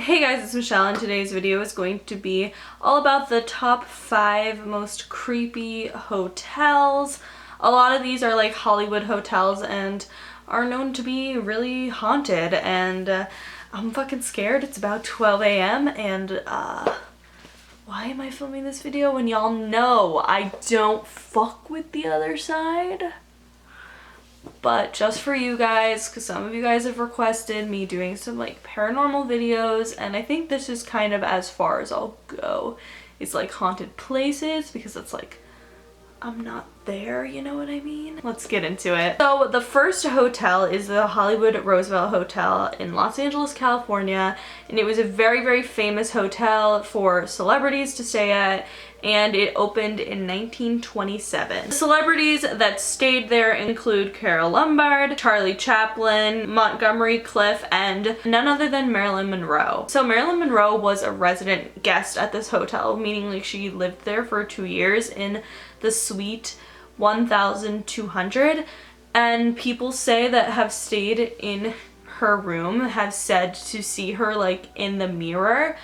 Hey guys, it's Michelle, and today's video is going to be all about the top 5 most creepy hotels. A lot of these are like Hollywood hotels and are known to be really haunted, and I'm fucking scared. It's about 12 a.m. and why am I filming this video when y'all know I don't fuck with the other side? But just for you guys, because some of you guys have requested me doing some like paranormal videos, and I think this is kind of as far as I'll go. It's like haunted places, because it's like I'm not there, you know what I mean? Let's get into it. So the first hotel is the Hollywood Roosevelt Hotel in Los Angeles, California, and it was a very, very famous hotel for celebrities to stay at, and it opened in 1927. The celebrities that stayed there include Carole Lombard, Charlie Chaplin, Montgomery Clift, and none other than Marilyn Monroe. So Marilyn Monroe was a resident guest at this hotel, meaning like she lived there for 2 years in the suite 1200, and people say that have stayed in her room have said to see her like in the mirror,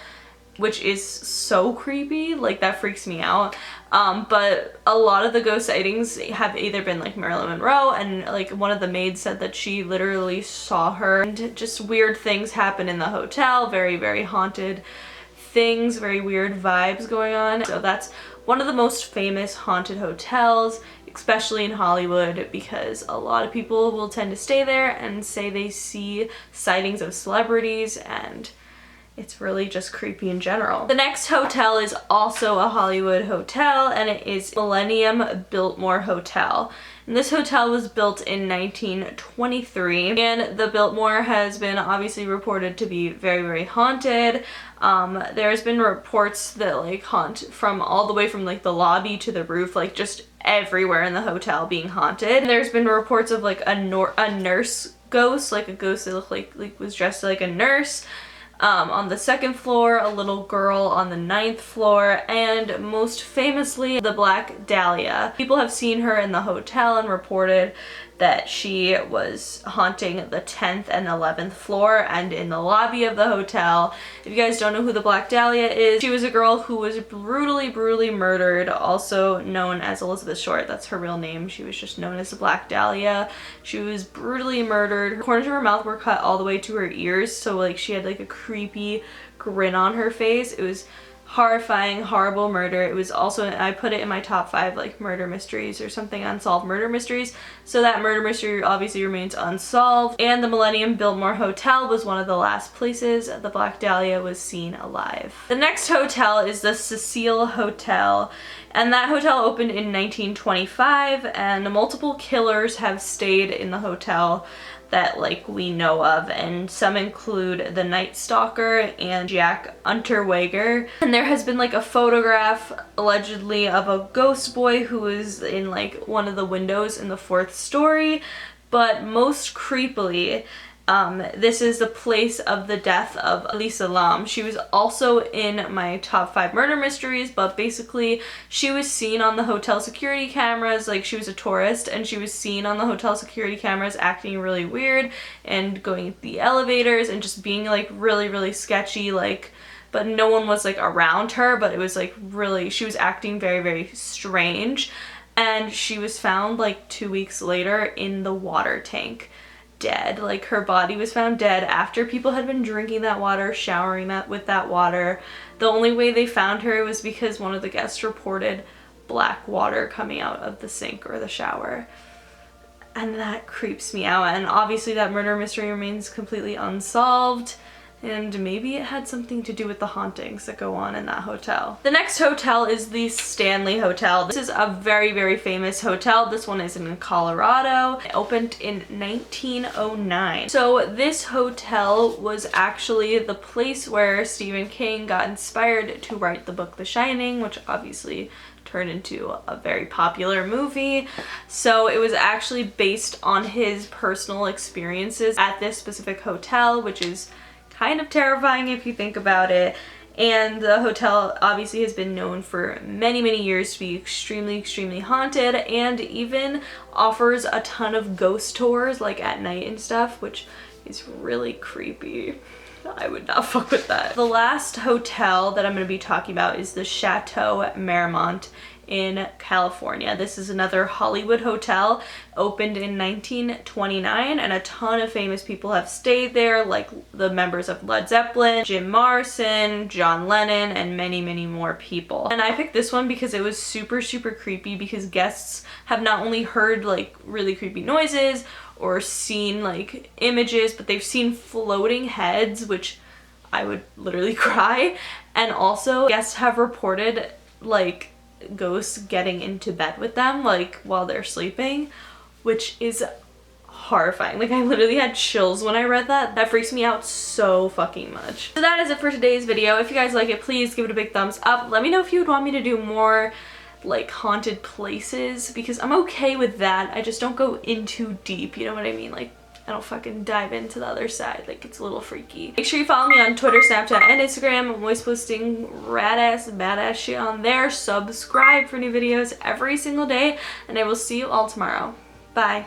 which is so creepy. Like, that freaks me out. But a lot of the ghost sightings have either been like Marilyn Monroe, and like one of the maids said that she literally saw her, and just weird things happen in the hotel. Very, very haunted things, very weird vibes going on. So that's one of the most famous haunted hotels, especially in Hollywood, because a lot of people will tend to stay there and say they see sightings of celebrities, and it's really just creepy in general. The next hotel is also a Hollywood hotel, and it is Millennium Biltmore Hotel. And this hotel was built in 1923, and the Biltmore has been obviously reported to be very, very haunted. There's been reports that like haunt from all the way from like the lobby to the roof, like just everywhere in the hotel being haunted. There's been reports of like a nurse ghost, like a ghost that looked like was dressed like a nurse. On the 2nd floor, a little girl on the 9th floor, and most famously, the Black Dahlia. People have seen her in the hotel and reported that she was haunting the 10th and 11th floor and in the lobby of the hotel. If you guys don't know who the Black Dahlia is, she was a girl who was brutally, brutally murdered, also known as Elizabeth Short. That's her real name. She was just known as the Black Dahlia. She was brutally murdered. Her corners of her mouth were cut all the way to her ears, so like she had like a creepy grin on her face. It was horrifying, horrible murder. It was also, I put it in my top 5 like murder mysteries or something, unsolved murder mysteries. So that murder mystery obviously remains unsolved. And the Millennium Biltmore Hotel was one of the last places the Black Dahlia was seen alive. The next hotel is the Cecil Hotel, and that hotel opened in 1925, and multiple killers have stayed in the hotel that like we know of, and some include the Night Stalker and Jack Unterweger. And there has been like a photograph allegedly of a ghost boy who was in like one of the windows in the 4th story, but most creepily, this is the place of the death of Elisa Lam. She was also in my top 5 murder mysteries, but basically she was seen on the hotel security cameras, like she was a tourist, and she was seen on the hotel security cameras acting really weird and going into the elevators and just being like really, really sketchy, like, but no one was like around her, but it was like really, she was acting very, very strange. And she was found like 2 weeks later in the water tank, dead. Like, her body was found dead after people had been drinking that water, showering with that water. The only way they found her was because one of the guests reported black water coming out of the sink or the shower. And that creeps me out, and obviously that murder mystery remains completely unsolved. And maybe it had something to do with the hauntings that go on in that hotel. The next hotel is the Stanley Hotel. This is a very, very famous hotel. This one is in Colorado. It opened in 1909. So this hotel was actually the place where Stephen King got inspired to write the book The Shining, which obviously turned into a very popular movie. So it was actually based on his personal experiences at this specific hotel, which is kind of terrifying if you think about it. And the hotel obviously has been known for many, many years to be extremely, extremely haunted, and even offers a ton of ghost tours like at night and stuff, which is really creepy. I would not fuck with that. The last hotel that I'm going to be talking about is the Chateau Marmont in California. This is another Hollywood hotel, opened in 1929, and a ton of famous people have stayed there, like the members of Led Zeppelin, Jim Morrison, John Lennon, and many, many more people. And I picked this one because it was super, super creepy, because guests have not only heard like really creepy noises or seen like images, but they've seen floating heads, which I would literally cry. And also guests have reported like ghosts getting into bed with them like while they're sleeping, which is horrifying. Like, I literally had chills when I read that. That freaks me out so fucking much. So that is it for today's video. If you guys like it, please give it a big thumbs up. Let me know if you would want me to do more like haunted places, because I'm okay with that. I just don't go in too deep, you know what I mean? Like, I don't fucking dive into the other side. Like, it's a little freaky. Make sure you follow me on Twitter, Snapchat, and Instagram. I'm always posting rad-ass, badass shit on there. Subscribe for new videos every single day, and I will see you all tomorrow. Bye.